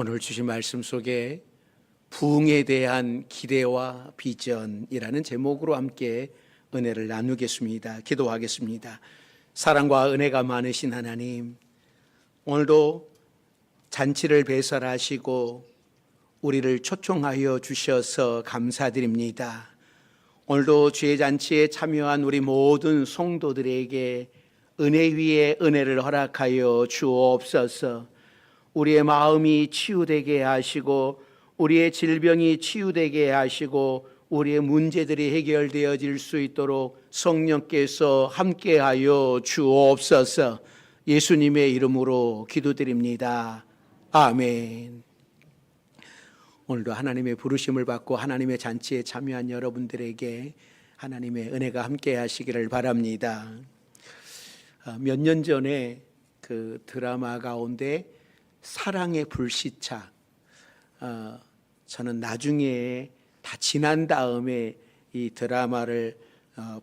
오늘 주신 말씀 속에 부흥에 대한 기대와 비전이라는 제목으로 함께 은혜를 나누겠습니다. 기도하겠습니다. 사랑과 은혜가 많으신 하나님, 오늘도 잔치를 배설하시고 우리를 초청하여 주셔서 감사드립니다. 오늘도 주의 잔치에 참여한 우리 모든 성도들에게 은혜 위에 은혜를 허락하여 주옵소서. 우리의 마음이 치유되게 하시고 우리의 질병이 치유되게 하시고 우리의 문제들이 해결되어질 수 있도록 성령께서 함께하여 주옵소서. 예수님의 이름으로 기도드립니다. 아멘. 오늘도 하나님의 부르심을 받고 하나님의 잔치에 참여한 여러분들에게 하나님의 은혜가 함께 하시기를 바랍니다. 몇 년 전에 그 드라마 가운데 사랑의 불시착, 저는 나중에 다 지난 다음에 이 드라마를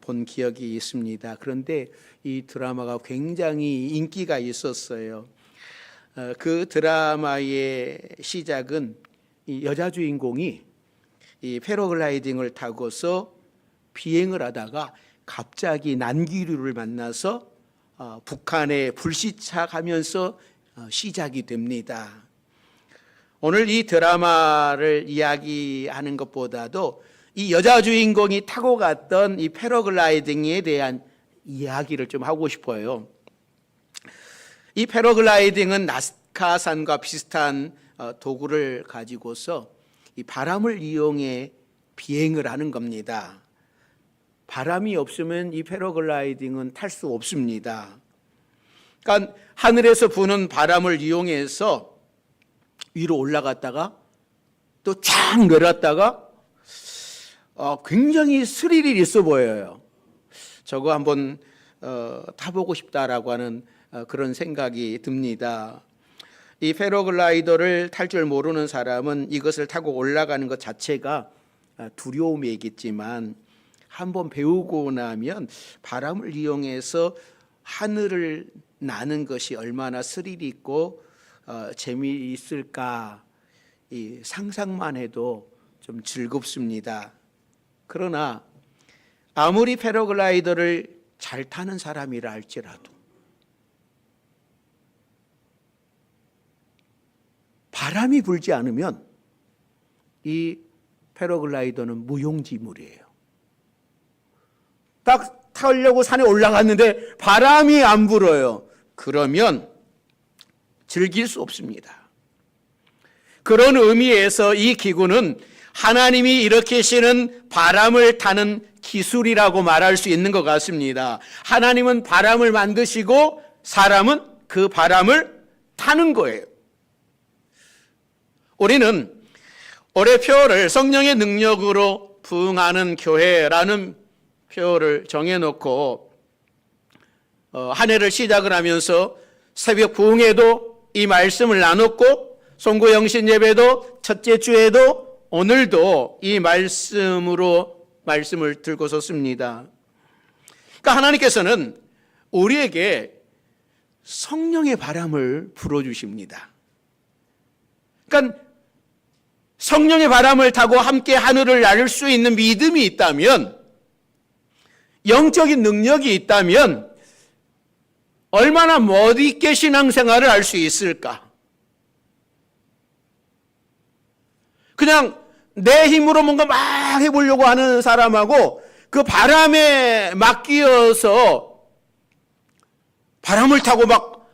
본 기억이 있습니다. 그런데 이 드라마가 굉장히 인기가 있었어요. 그 드라마의 시작은 이 여자 주인공이 이 패러글라이딩을 타고서 비행을 하다가 갑자기 난기류를 만나서 북한에 불시착하면서 시작이 됩니다. 오늘 이 드라마를 이야기하는 것보다도 이 여자 주인공이 타고 갔던 이 패러글라이딩에 대한 이야기를 좀 하고 싶어요. 이 패러글라이딩은 나스카산과 비슷한 도구를 가지고서 이 바람을 이용해 비행을 하는 겁니다. 바람이 없으면 이 패러글라이딩은 탈 수 없습니다. 그러니까 하늘에서 부는 바람을 이용해서 위로 올라갔다가 또 쫙 내렸다가 굉장히 스릴이 있어 보여요. 저거 한번 타보고 싶다라고 하는 그런 생각이 듭니다. 이 패러글라이더를 탈 줄 모르는 사람은 이것을 타고 올라가는 것 자체가 두려움이 있겠지만 한번 배우고 나면 바람을 이용해서 하늘을 나는 것이 얼마나 스릴이 있고 재미있을까, 이 상상만 해도 좀 즐겁습니다. 그러나 아무리 패러글라이더를 잘 타는 사람이라 할지라도 바람이 불지 않으면 이 패러글라이더는 무용지물이에요. 딱 타려고 산에 올라갔는데 바람이 안 불어요. 그러면 즐길 수 없습니다. 그런 의미에서 이 기구는 하나님이 일으키시는 바람을 타는 기술이라고 말할 수 있는 것 같습니다. 하나님은 바람을 만드시고 사람은 그 바람을 타는 거예요. 우리는 올해 표어를 성령의 능력으로 부흥하는 교회라는 표어를 정해놓고 한 해를 시작을 하면서 새벽 부흥회도 이 말씀을 나눴고 송구 영신 예배도 첫째 주에도 오늘도 이 말씀을 들고 섰습니다. 그러니까 하나님께서는 우리에게 성령의 바람을 불어주십니다. 그러니까 성령의 바람을 타고 함께 하늘을 날 수 있는 믿음이 있다면, 영적인 능력이 있다면 얼마나 멋있게 신앙생활을 할 수 있을까? 그냥 내 힘으로 뭔가 막 해보려고 하는 사람하고 그 바람에 맡기어서 바람을 타고 막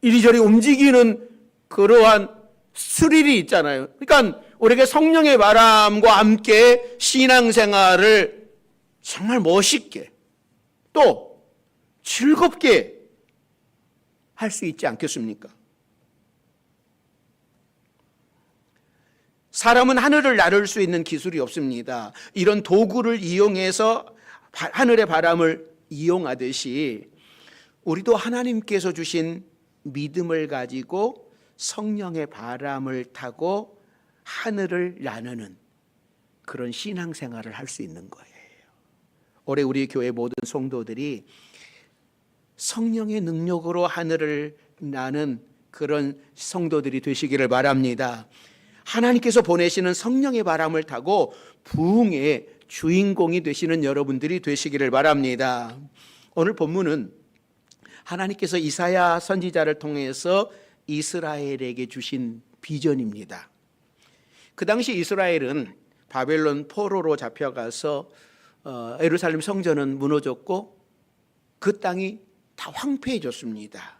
이리저리 움직이는 그러한 스릴이 있잖아요. 그러니까 우리에게 성령의 바람과 함께 신앙생활을 정말 멋있게 또 즐겁게 할 수 있지 않겠습니까? 사람은 하늘을 나를 수 있는 기술이 없습니다. 이런 도구를 이용해서 하늘의 바람을 이용하듯이 우리도 하나님께서 주신 믿음을 가지고 성령의 바람을 타고 하늘을 나누는 그런 신앙생활을 할 수 있는 거예요. 올해 우리 교회 모든 성도들이 성령의 능력으로 하늘을 나는 그런 성도들이 되시기를 바랍니다. 하나님께서 보내시는 성령의 바람을 타고 부흥의 주인공이 되시는 여러분들이 되시기를 바랍니다. 오늘 본문은 하나님께서 이사야 선지자를 통해서 이스라엘에게 주신 비전입니다. 그 당시 이스라엘은 바벨론 포로로 잡혀가서 예루살렘 성전은 무너졌고 그 땅이 다 황폐해졌습니다.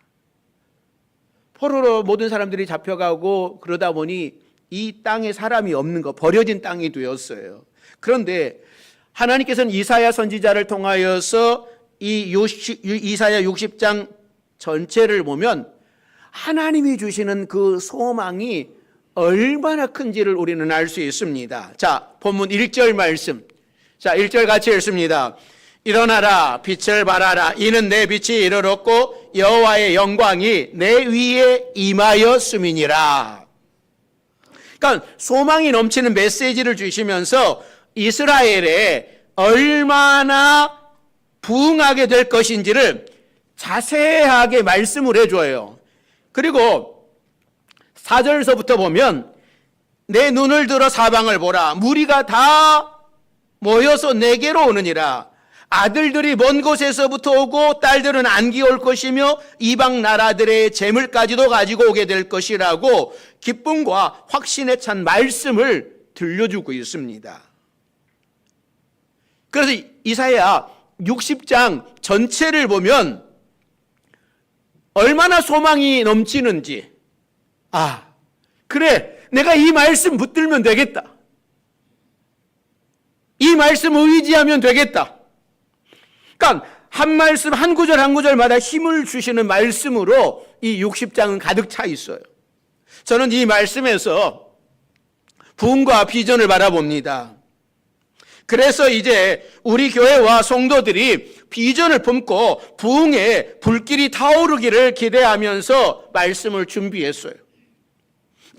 포로로 모든 사람들이 잡혀가고 그러다 보니 이 땅에 사람이 없는 거, 버려진 땅이 되었어요. 그런데 하나님께서는 이사야 선지자를 통하여서 이사야 60장 전체를 보면 하나님이 주시는 그 소망이 얼마나 큰지를 우리는 알 수 있습니다. 자, 본문 1절 말씀. 자, 1절 같이 읽습니다. 일어나라, 빛을 발하라. 이는 내 빛이 이르렀고 여호와의 영광이 내 위에 임하였음이니라. 그러니까 소망이 넘치는 메시지를 주시면서 이스라엘에 얼마나 부흥하게 될 것인지를 자세하게 말씀을 해줘요. 그리고 4절서부터 보면 내 눈을 들어 사방을 보라. 무리가 다 모여서 내게로 오느니라. 아들들이 먼 곳에서부터 오고 딸들은 안기 올 것이며 이방 나라들의 재물까지도 가지고 오게 될 것이라고 기쁨과 확신에 찬 말씀을 들려주고 있습니다. 그래서 이사야 60장 전체를 보면 얼마나 소망이 넘치는지, 아, 그래, 내가 이 말씀 붙들면 되겠다. 이 말씀 의지하면 되겠다. 그러니까 한 말씀, 한 구절 한 구절마다 힘을 주시는 말씀으로 이 60장은 가득 차 있어요. 저는 이 말씀에서 부흥과 비전을 바라봅니다. 그래서 이제 우리 교회와 성도들이 비전을 품고 부흥의 불길이 타오르기를 기대하면서 말씀을 준비했어요.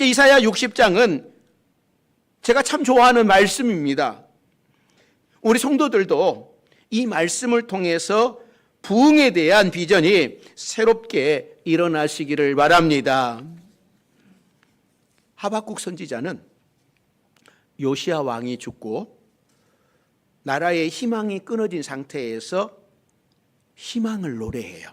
이사야 60장은 제가 참 좋아하는 말씀입니다. 우리 성도들도 이 말씀을 통해서 부흥에 대한 비전이 새롭게 일어나시기를 바랍니다. 하박국 선지자는 요시야 왕이 죽고 나라의 희망이 끊어진 상태에서 희망을 노래해요.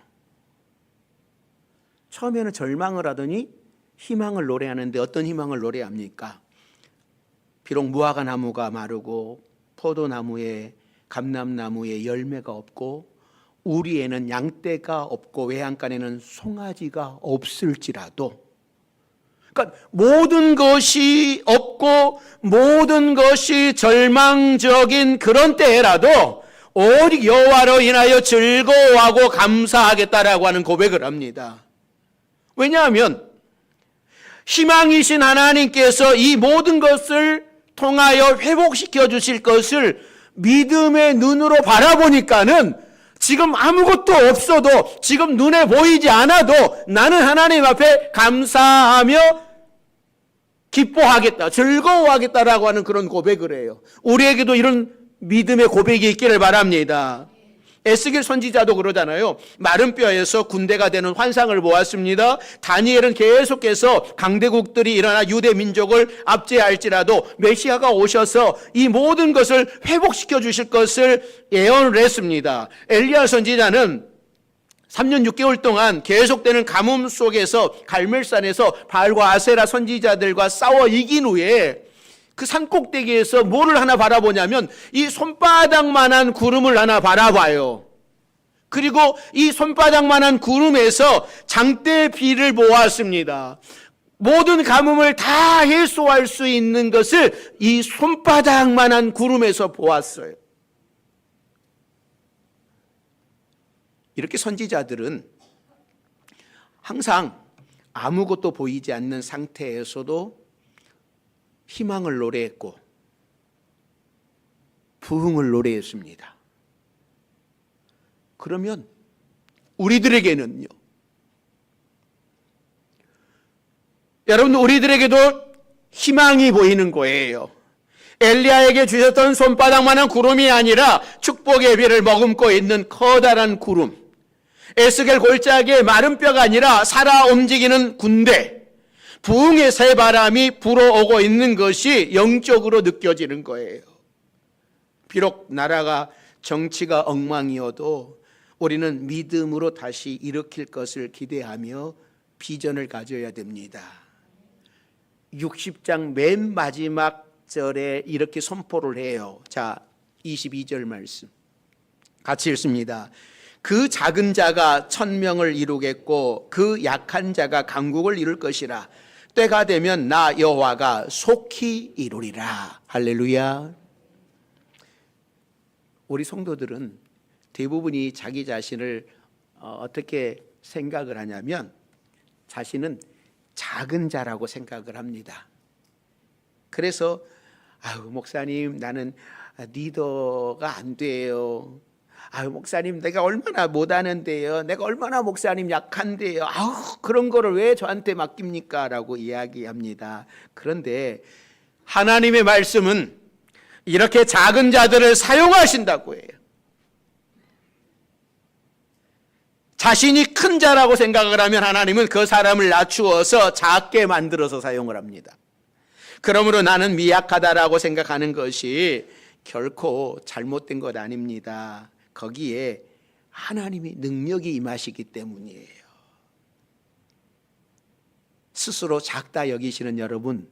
처음에는 절망을 하더니 희망을 노래하는데 어떤 희망을 노래합니까? 비록 무화과 나무가 마르고 포도나무에 감람나무에 열매가 없고 우리에는 양떼가 없고 외양간에는 송아지가 없을지라도, 그러니까 모든 것이 없고 모든 것이 절망적인 그런 때라도 오직 여호와로 인하여 즐거워하고 감사하겠다라고 하는 고백을 합니다. 왜냐하면 희망이신 하나님께서 이 모든 것을 통하여 회복시켜 주실 것을 믿음의 눈으로 바라보니까는 지금 아무것도 없어도, 지금 눈에 보이지 않아도 나는 하나님 앞에 감사하며 기뻐하겠다, 즐거워하겠다라고 하는 그런 고백을 해요. 우리에게도 이런 믿음의 고백이 있기를 바랍니다. 에스겔 선지자도 그러잖아요. 마른 뼈에서 군대가 되는 환상을 보았습니다. 다니엘은 계속해서 강대국들이 일어나 유대 민족을 압제할지라도 메시아가 오셔서 이 모든 것을 회복시켜 주실 것을 예언을 했습니다. 엘리야 선지자는 3년 6개월 동안 계속되는 가뭄 속에서 갈멜산에서 바알과 아세라 선지자들과 싸워 이긴 후에 그 산꼭대기에서 뭐를 하나 바라보냐면 이 손바닥만한 구름을 하나 바라봐요. 그리고 이 손바닥만한 구름에서 장대 비를 보았습니다. 모든 가뭄을 다 해소할 수 있는 것을 이 손바닥만한 구름에서 보았어요. 이렇게 선지자들은 항상 아무것도 보이지 않는 상태에서도 희망을 노래했고 부흥을 노래했습니다. 그러면 우리들에게는요, 여러분, 우리들에게도 희망이 보이는 거예요. 엘리야에게 주셨던 손바닥만한 구름이 아니라 축복의 비를 머금고 있는 커다란 구름, 에스겔 골짜기에 마른 뼈가 아니라 살아 움직이는 군대, 부흥의 새 바람이 불어오고 있는 것이 영적으로 느껴지는 거예요. 비록 나라가 정치가 엉망이어도 우리는 믿음으로 다시 일으킬 것을 기대하며 비전을 가져야 됩니다. 60장 맨 마지막 절에 이렇게 선포를 해요. 자, 22절 말씀 같이 읽습니다. 그 작은 자가 1000명을 이루겠고 그 약한 자가 강국을 이룰 것이라. 때가 되면 나 여호와가 속히 이루리라. 할렐루야. 우리 성도들은 대부분이 자기 자신을 어떻게 생각을 하냐면 자신은 작은 자라고 생각을 합니다. 그래서 목사님 나는 리더가 안 돼요. 목사님 내가 얼마나 못하는데요. 내가 얼마나 목사님 약한데요. 그런 거를 왜 저한테 맡깁니까? 라고 이야기합니다. 그런데 하나님의 말씀은 이렇게 작은 자들을 사용하신다고 해요. 자신이 큰 자라고 생각을 하면 하나님은 그 사람을 낮추어서 작게 만들어서 사용을 합니다. 그러므로 나는 미약하다라고 생각하는 것이 결코 잘못된 것 아닙니다. 거기에 하나님의 능력이 임하시기 때문이에요. 스스로 작다 여기시는 여러분,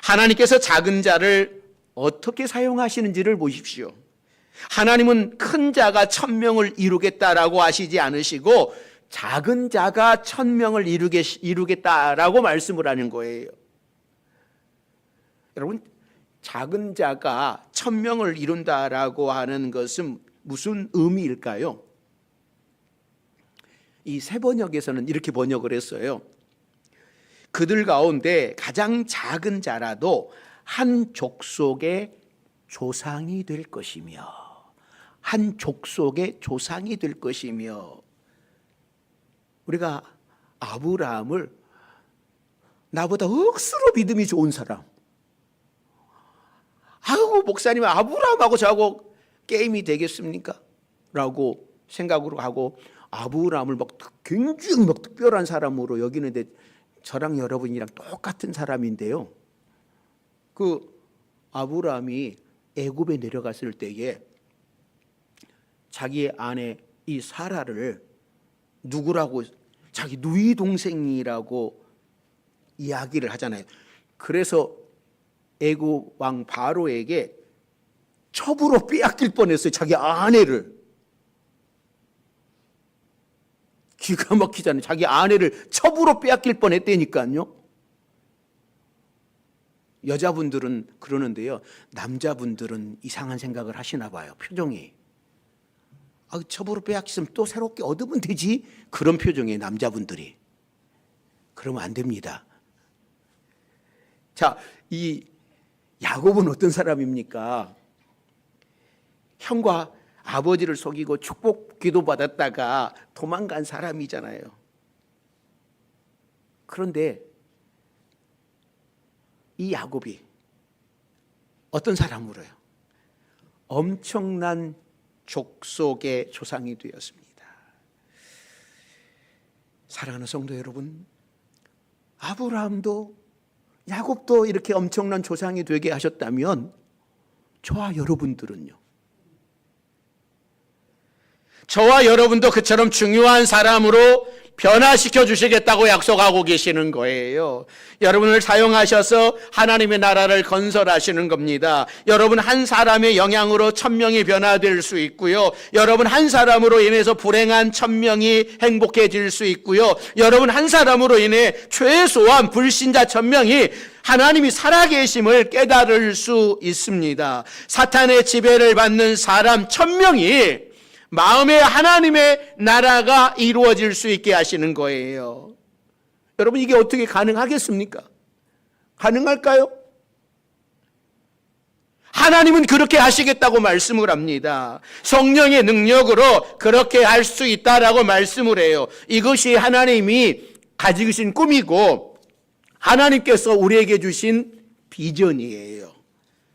하나님께서 작은 자를 어떻게 사용하시는지를 보십시오. 하나님은 큰 자가 1000명을 이루겠다라고 하시지 않으시고 작은 자가 1000명을 이루겠다라고 말씀을 하는 거예요. 여러분, 작은 자가 1000명을 이룬다라고 하는 것은 무슨 의미일까요? 이 새 번역에서는 이렇게 번역을 했어요. 그들 가운데 가장 작은 자라도 한 족속의 조상이 될 것이며, 한 족속의 조상이 될 것이며, 우리가 아브라함을 나보다 억수로 믿음이 좋은 사람, 목사님 아브라함하고 저하고 게임이 되겠습니까? 라고 생각으로 하고 아브라함을 굉장히 특별한 사람으로 여기는데 저랑 여러분이랑 똑같은 사람인데요. 그 아브라함이 애굽에 내려갔을 때에 자기 아내 이 사라를 누구라고, 자기 누이 동생이라고 이야기를 하잖아요. 그래서 애굽 왕 바로에게 첩으로 빼앗길 뻔했어요. 자기 아내를. 기가 막히잖아요. 자기 아내를 첩으로 빼앗길 뻔했다니까요. 여자분들은 그러는데요, 남자분들은 이상한 생각을 하시나 봐요. 표정이 첩으로 빼앗기면 또 새롭게 얻으면 되지, 그런 표정이에요 남자분들이. 그러면 안 됩니다. 자, 이 야곱은 어떤 사람입니까? 형과 아버지를 속이고 축복 기도 받았다가 도망간 사람이잖아요. 그런데 이 야곱이 어떤 사람으로요? 엄청난 족속의 조상이 되었습니다. 사랑하는 성도 여러분, 아브라함도 야곱도 이렇게 엄청난 조상이 되게 하셨다면 저와 여러분들은요? 저와 여러분도 그처럼 중요한 사람으로 변화시켜 주시겠다고 약속하고 계시는 거예요. 여러분을 사용하셔서 하나님의 나라를 건설하시는 겁니다. 여러분 한 사람의 영향으로 1000명이 변화될 수 있고요. 여러분 한 사람으로 인해서 불행한 1000명이 행복해질 수 있고요. 여러분 한 사람으로 인해 최소한 불신자 1000명이 하나님이 살아계심을 깨달을 수 있습니다. 사탄의 지배를 받는 사람 1000명이 마음에 하나님의 나라가 이루어질 수 있게 하시는 거예요. 여러분, 이게 어떻게 가능하겠습니까? 가능할까요? 하나님은 그렇게 하시겠다고 말씀을 합니다. 성령의 능력으로 그렇게 할 수 있다라고 말씀을 해요. 이것이 하나님이 가지신 꿈이고 하나님께서 우리에게 주신 비전이에요.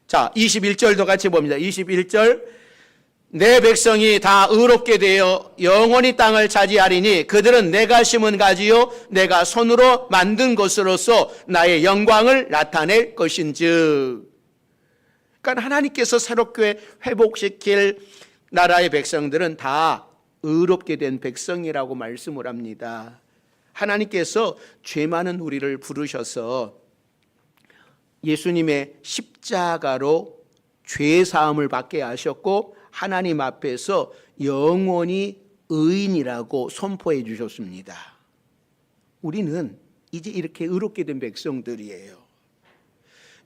자, 21절도 같이 봅니다. 21절 내 백성이 다 의롭게 되어 영원히 땅을 차지하리니 그들은 내가 심은 가지요 내가 손으로 만든 것으로서 나의 영광을 나타낼 것인즉. 그러니까 하나님께서 새롭게 회복시킬 나라의 백성들은 다 의롭게 된 백성이라고 말씀을 합니다. 하나님께서 죄 많은 우리를 부르셔서 예수님의 십자가로 죄 사함을 받게 하셨고 하나님 앞에서 영원히 의인이라고 선포해 주셨습니다. 우리는 이제 이렇게 의롭게 된 백성들이에요.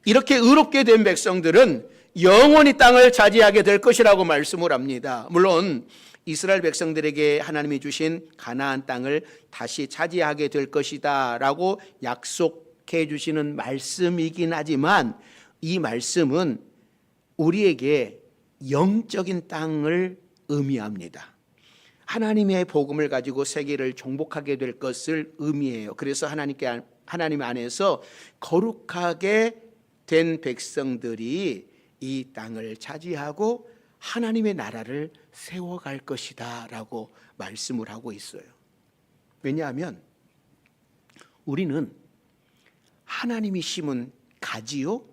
이렇게 의롭게 된 백성들은 영원히 땅을 차지하게 될 것이라고 말씀을 합니다. 물론 이스라엘 백성들에게 하나님이 주신 가나안 땅을 다시 차지하게 될 것이다 라고 약속해 주시는 말씀이긴 하지만 이 말씀은 우리에게 영적인 땅을 의미합니다. 하나님의 복음을 가지고 세계를 정복하게 될 것을 의미해요. 그래서 하나님 안에서 거룩하게 된 백성들이 이 땅을 차지하고 하나님의 나라를 세워갈 것이다 라고 말씀을 하고 있어요. 왜냐하면 우리는 하나님이 심은 가지요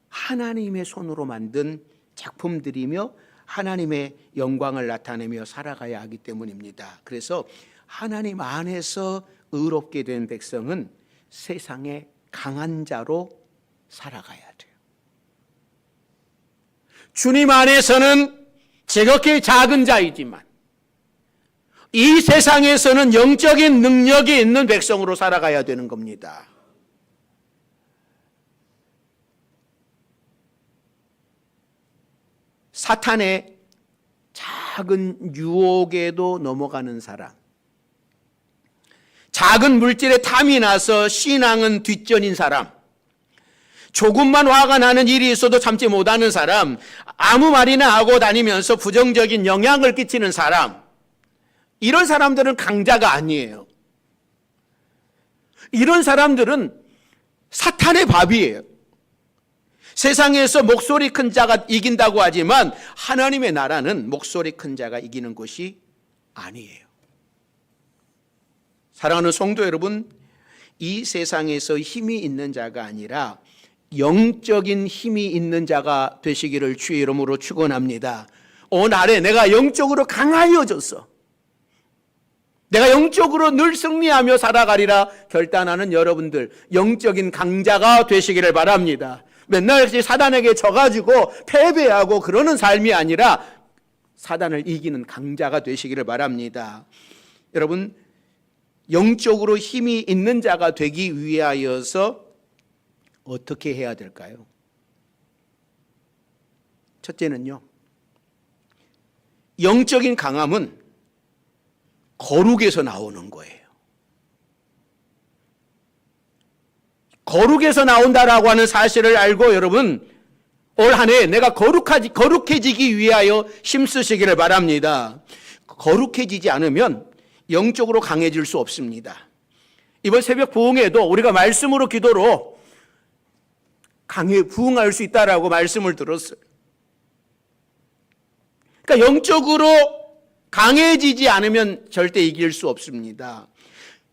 하나님의 손으로 만든 작품들이며 하나님의 영광을 나타내며 살아가야 하기 때문입니다. 그래서 하나님 안에서 의롭게 된 백성은 세상의 강한 자로 살아가야 돼요. 주님 안에서는 지극히 작은 자이지만 이 세상에서는 영적인 능력이 있는 백성으로 살아가야 되는 겁니다. 사탄의 작은 유혹에도 넘어가는 사람, 작은 물질에 탐이 나서 신앙은 뒷전인 사람, 조금만 화가 나는 일이 있어도 참지 못하는 사람, 아무 말이나 하고 다니면서 부정적인 영향을 끼치는 사람, 이런 사람들은 강자가 아니에요. 이런 사람들은 사탄의 밥이에요. 세상에서 목소리 큰 자가 이긴다고 하지만 하나님의 나라는 목소리 큰 자가 이기는 것이 아니에요. 사랑하는 성도 여러분, 이 세상에서 힘이 있는 자가 아니라 영적인 힘이 있는 자가 되시기를 주의 이름으로 축원합니다. 오늘에 내가 영적으로 강하여져서 내가 영적으로 늘 승리하며 살아가리라 결단하는 여러분들, 영적인 강자가 되시기를 바랍니다. 맨날 사단에게 져가지고 패배하고 그러는 삶이 아니라 사단을 이기는 강자가 되시기를 바랍니다. 여러분, 영적으로 힘이 있는 자가 되기 위하여서 어떻게 해야 될까요? 첫째는요, 영적인 강함은 거룩에서 나오는 거예요. 거룩에서 나온다라고 하는 사실을 알고 여러분, 올 한 해 내가 거룩해지기 위하여 힘쓰시기를 바랍니다. 거룩해지지 않으면 영적으로 강해질 수 없습니다. 이번 새벽 부흥에도 우리가 말씀으로 기도로 부흥할 수 있다라고 말씀을 들었어요. 그러니까 영적으로 강해지지 않으면 절대 이길 수 없습니다.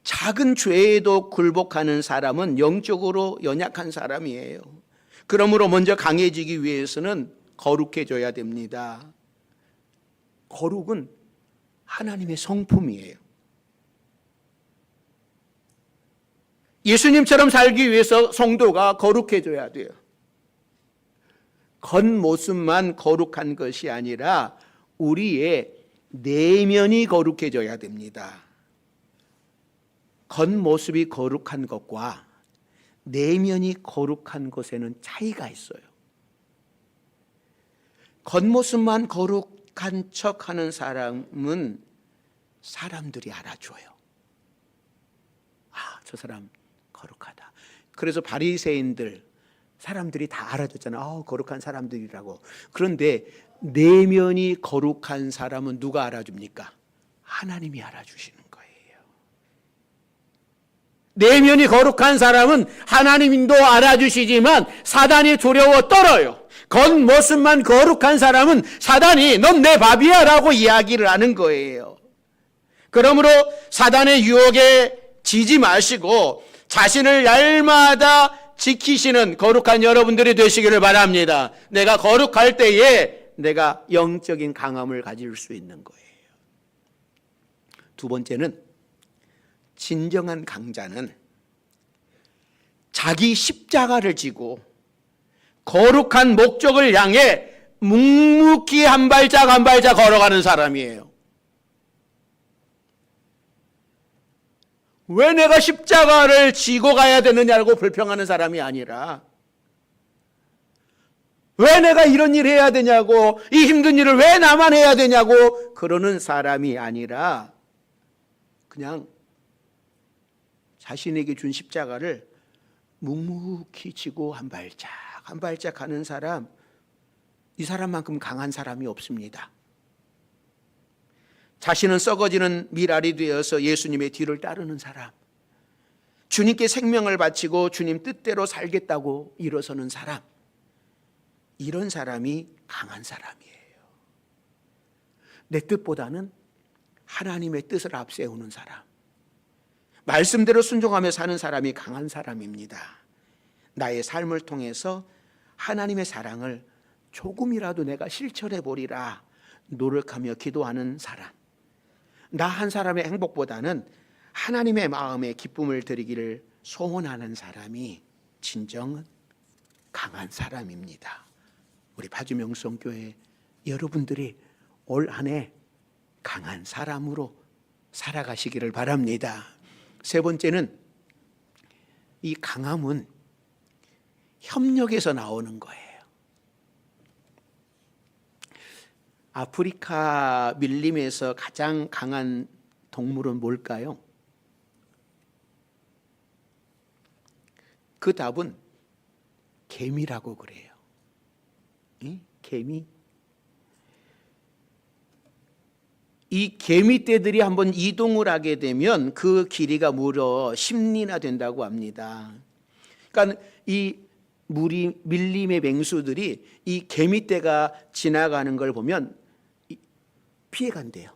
작은 죄에도 굴복하는 사람은 영적으로 연약한 사람이에요. 그러므로 먼저 강해지기 위해서는 거룩해져야 됩니다. 거룩은 하나님의 성품이에요. 예수님처럼 살기 위해서 성도가 거룩해져야 돼요. 겉모습만 거룩한 것이 아니라 우리의 내면이 거룩해져야 됩니다. 겉모습이 거룩한 것과 내면이 거룩한 것에는 차이가 있어요. 겉모습만 거룩한 척하는 사람은 사람들이 알아줘요. 아, 저 사람 거룩하다. 그래서 바리새인들 사람들이 다 알아줬잖아요. 거룩한 사람들이라고. 그런데 내면이 거룩한 사람은 누가 알아줍니까? 하나님이 알아주시는 거예요. 내면이 거룩한 사람은 하나님도 알아주시지만 사단이 두려워 떨어요. 겉모습만 거룩한 사람은 사단이 넌 내 밥이야 라고 이야기를 하는 거예요. 그러므로 사단의 유혹에 지지 마시고 자신을 날마다 지키시는 거룩한 여러분들이 되시기를 바랍니다. 내가 거룩할 때에 내가 영적인 강함을 가질 수 있는 거예요. 두 번째는 진정한 강자는 자기 십자가를 지고 거룩한 목적을 향해 묵묵히 한 발짝 한 발짝 걸어가는 사람이에요. 왜 내가 십자가를 지고 가야 되느냐고 불평하는 사람이 아니라 왜 내가 이런 일 해야 되냐고, 이 힘든 일을 왜 나만 해야 되냐고 그러는 사람이 아니라 그냥 자신에게 준 십자가를 묵묵히 지고 한 발짝 한 발짝 하는 사람, 이 사람만큼 강한 사람이 없습니다. 자신은 썩어지는 밀알이 되어서 예수님의 뒤를 따르는 사람, 주님께 생명을 바치고 주님 뜻대로 살겠다고 일어서는 사람, 이런 사람이 강한 사람이에요. 내 뜻보다는 하나님의 뜻을 앞세우는 사람, 말씀대로 순종하며 사는 사람이 강한 사람입니다. 나의 삶을 통해서 하나님의 사랑을 조금이라도 내가 실천해 보리라 노력하며 기도하는 사람, 나 한 사람의 행복보다는 하나님의 마음에 기쁨을 드리기를 소원하는 사람이 진정 강한 사람입니다. 우리 파주명성교회 여러분들이 올 한 해 강한 사람으로 살아가시기를 바랍니다. 세 번째는 이 강함은 협력에서 나오는 거예요. 아프리카 밀림에서 가장 강한 동물은 뭘까요? 그 답은 개미라고 그래요. 개미. 이 개미떼들이 한번 이동을 하게 되면 그 길이가 무려 10리나 된다고 합니다. 그러니까 이 밀림의 맹수들이 이 개미떼가 지나가는 걸 보면 피해간대요.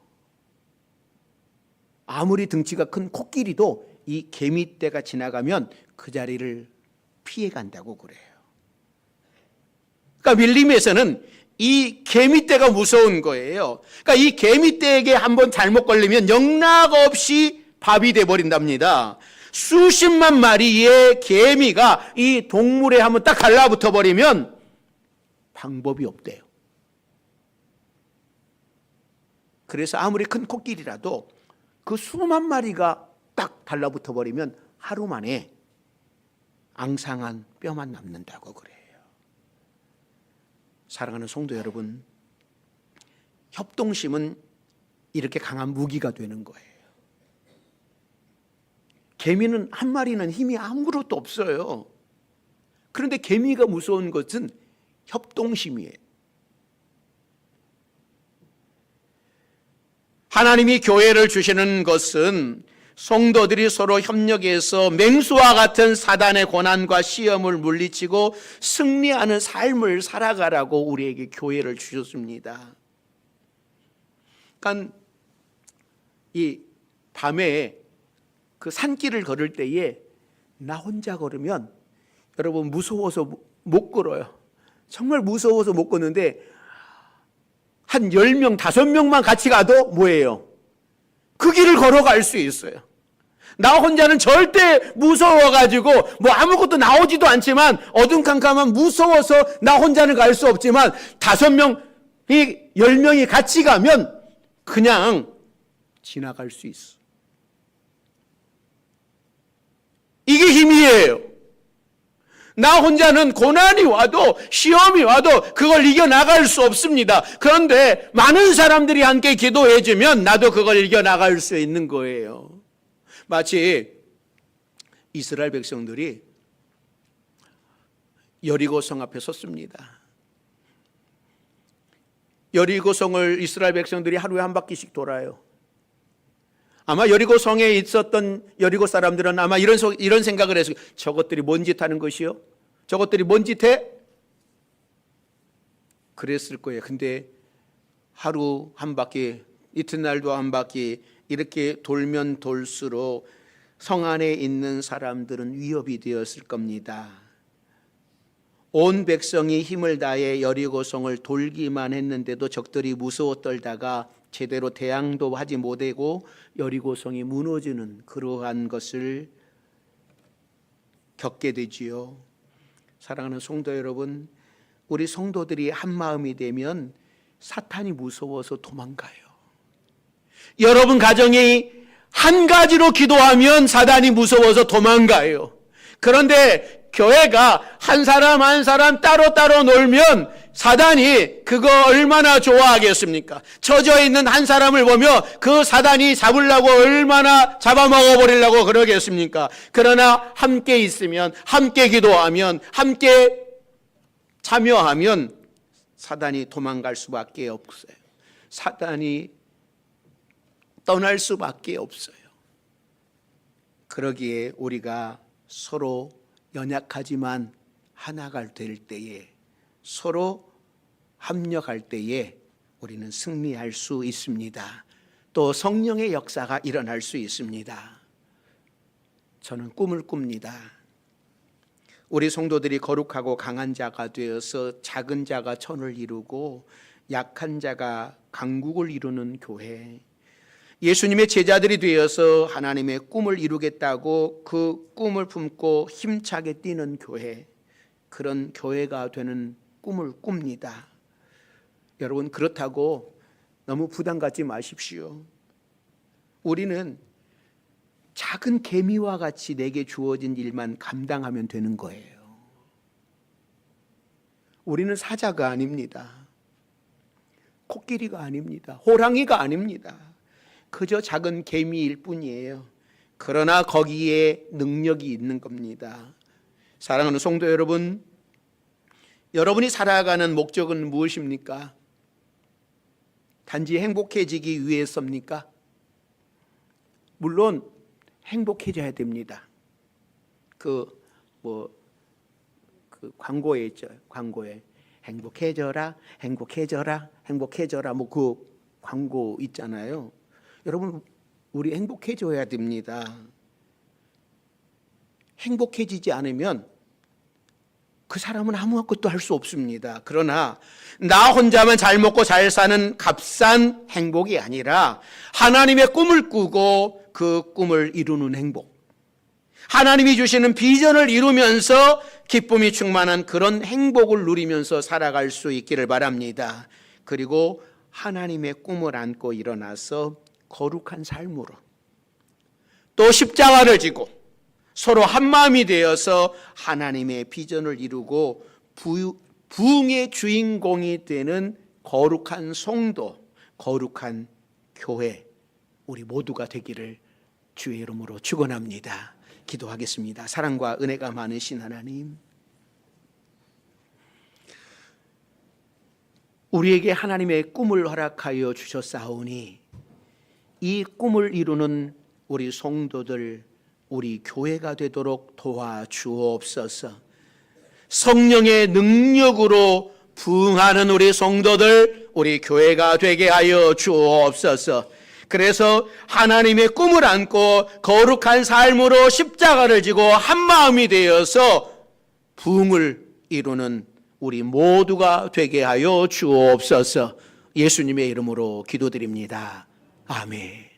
아무리 등치가 큰 코끼리도 이 개미떼가 지나가면 그 자리를 피해간다고 그래요. 그러니까 밀림에서는 이 개미떼가 무서운 거예요. 그러니까 이 개미떼에게 한번 잘못 걸리면 영락없이 밥이 돼버린답니다. 수십만 마리의 개미가 이 동물에 한번 딱 갈라붙어 버리면 방법이 없대요. 그래서 아무리 큰 코끼리라도 그 수만 마리가 딱 달라붙어 버리면 하루 만에 앙상한 뼈만 남는다고 그래요. 사랑하는 성도 여러분, 협동심은 이렇게 강한 무기가 되는 거예요. 개미는 한 마리는 힘이 아무것도 없어요. 그런데 개미가 무서운 것은 협동심이에요. 하나님이 교회를 주시는 것은 성도들이 서로 협력해서 맹수와 같은 사단의 고난과 시험을 물리치고 승리하는 삶을 살아가라고 우리에게 교회를 주셨습니다. 그러니까 이 밤에 그 산길을 걸을 때에 나 혼자 걸으면 여러분 무서워서 못 걸어요. 정말 무서워서 못 걷는데 한 10명, 5명만 같이 가도 뭐예요? 그 길을 걸어갈 수 있어요. 나 혼자는 절대 무서워가지고 뭐 아무것도 나오지도 않지만 어둠캄캄한 무서워서 나 혼자는 갈 수 없지만 5명이 10명이 같이 가면 그냥 지나갈 수 있어. 이게 힘이에요. 나 혼자는 고난이 와도 시험이 와도 그걸 이겨나갈 수 없습니다. 그런데 많은 사람들이 함께 기도해주면 나도 그걸 이겨나갈 수 있는 거예요. 마치 이스라엘 백성들이 여리고성 앞에 섰습니다. 여리고성을 이스라엘 백성들이 하루에 한 바퀴씩 돌아요. 아마 여리고성에 있었던 여리고 사람들은 아마 이런 생각을 했어요. 저것들이 뭔 짓 하는 것이요? 저것들이 뭔 짓 해? 그랬을 거예요. 근데 하루 한 바퀴, 이튿날도 한 바퀴 이렇게 돌면 돌수록 성 안에 있는 사람들은 위협이 되었을 겁니다. 온 백성이 힘을 다해 여리고성을 돌기만 했는데도 적들이 무서워 떨다가 제대로 대항도 하지 못하고 여리고성이 무너지는 그러한 것을 겪게 되지요. 사랑하는 성도 여러분, 우리 성도들이 한 마음이 되면 사탄이 무서워서 도망가요. 여러분 가정이 한 가지로 기도하면 사탄이 무서워서 도망가요. 그런데 교회가 한 사람 한 사람 따로따로 놀면 사단이 그거 얼마나 좋아하겠습니까? 처져 있는 한 사람을 보며 그 사단이 잡으려고 얼마나 잡아먹어 버리려고 그러겠습니까? 그러나 함께 있으면, 함께 기도하면, 함께 참여하면 사단이 도망갈 수밖에 없어요. 사단이 떠날 수밖에 없어요. 그러기에 우리가 서로 연약하지만 하나가 될 때에, 서로 합력할 때에 우리는 승리할 수 있습니다. 또 성령의 역사가 일어날 수 있습니다. 저는 꿈을 꿉니다. 우리 성도들이 거룩하고 강한 자가 되어서 작은 자가 천을 이루고 약한 자가 강국을 이루는 교회, 예수님의 제자들이 되어서 하나님의 꿈을 이루겠다고 그 꿈을 품고 힘차게 뛰는 교회, 그런 교회가 되는 꿈을 꿉니다. 여러분, 그렇다고 너무 부담 갖지 마십시오. 우리는 작은 개미와 같이 내게 주어진 일만 감당하면 되는 거예요. 우리는 사자가 아닙니다. 코끼리가 아닙니다. 호랑이가 아닙니다. 그저 작은 개미일 뿐이에요. 그러나 거기에 능력이 있는 겁니다. 사랑하는 성도 여러분, 여러분이 살아가는 목적은 무엇입니까? 단지 행복해지기 위해서입니까? 물론 행복해져야 됩니다. 그 광고에 있죠. 광고에 행복해져라, 행복해져라, 행복해져라, 그 광고 있잖아요. 여러분, 우리 행복해져야 됩니다. 행복해지지 않으면 그 사람은 아무것도 할 수 없습니다. 그러나 나 혼자만 잘 먹고 잘 사는 값싼 행복이 아니라 하나님의 꿈을 꾸고 그 꿈을 이루는 행복, 하나님이 주시는 비전을 이루면서 기쁨이 충만한 그런 행복을 누리면서 살아갈 수 있기를 바랍니다. 그리고 하나님의 꿈을 안고 일어나서 거룩한 삶으로, 또 십자가를 지고 서로 한마음이 되어서 하나님의 비전을 이루고 부흥의 주인공이 되는 거룩한 성도, 거룩한 교회, 우리 모두가 되기를 주의 이름으로 축원합니다. 기도하겠습니다. 사랑과 은혜가 많으신 하나님, 우리에게 하나님의 꿈을 허락하여 주셨사오니 이 꿈을 이루는 우리 성도들, 우리 교회가 되도록 도와주옵소서. 성령의 능력으로 부흥하는 우리 성도들, 우리 교회가 되게 하여 주옵소서. 그래서 하나님의 꿈을 안고 거룩한 삶으로 십자가를 지고 한마음이 되어서 부흥을 이루는 우리 모두가 되게 하여 주옵소서. 예수님의 이름으로 기도드립니다. 아멘.